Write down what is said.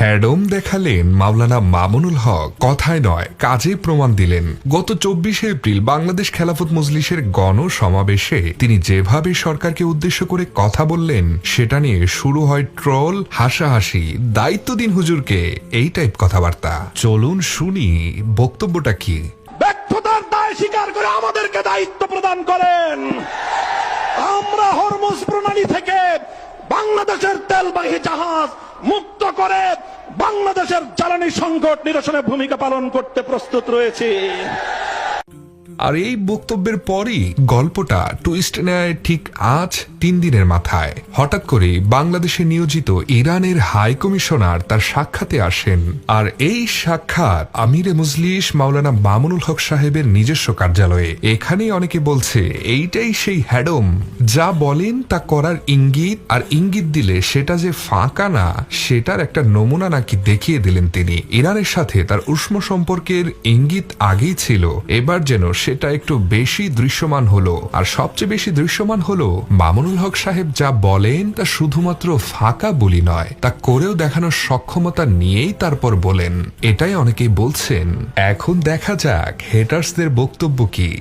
হ্যাডম দেখালেন মাওলানা মামুনুল হক, কথায় নয় কাজে প্রমাণ দিলেন। গত 24শে এপ্রিল বাংলাদেশ খেলাফত মজলিসের গণসমাবেশে তিনি যেভাবে সরকারকে উদ্দেশ্য করে কথা বললেন, সেটা নিয়ে শুরু হয় ট্রল, হাসাহাসি, দায়িত্ব দিন হুজুরকে, এই টাইপ কথাবার্তা। চলুন শুনি বক্তব্যটা কি। ব্যর্থতার দায় স্বীকার করে আমাদেরকে দায়িত্ব প্রদান করেন। আমরা হরমুজ প্রণালী থেকে বাংলাদেশের তেলবাহী জাহাজ মুক্ত করে বাংলাদেশের জ্বালানি সংকট নিরসনে ভূমিকা পালন করতে প্রস্তুত রয়েছি। আর এই বক্তব্যের পরই গল্পটা টুইস্ট নেয় ঠিক আজ 3 দিনের মাথায়। হঠাৎ করে বাংলাদেশে নিয়োজিত ইরানের হাই কমিশনার তার সাক্ষাতে আসেন। আর এই সাক্ষাৎ আমিরে মজলিস মাওলানা মামুনুল হক সাহেবের নিজস্ব কার্যালয়ে। এখানেই অনেকে বলছে এইটাই সেই হ্যাডম, যা বলেন তা করার ইঙ্গিত, আর ইঙ্গিত দিলে সেটা যে ফাঁকা না সেটার একটা নমুনা নাকি দেখিয়ে দিলেন তিনি। ইরানের সাথে তার উষ্ণ সম্পর্কের ইঙ্গিত আগেই ছিল, এবার যেন সেটা একটু বেশি দৃশ্যমান হলো। আর সবচেয়ে বেশি দৃশ্যমান হলো মামুনুল হক সাহেব যা বলেন তা শুধুমাত্র ফাঁকা বলি নয়, তা করেও দেখানোর সক্ষমতা নিয়েই তারপর বলেন। এটাই অনেকেই বলছেন। এখন দেখা যাক হেটার্সদের বক্তব্য কি।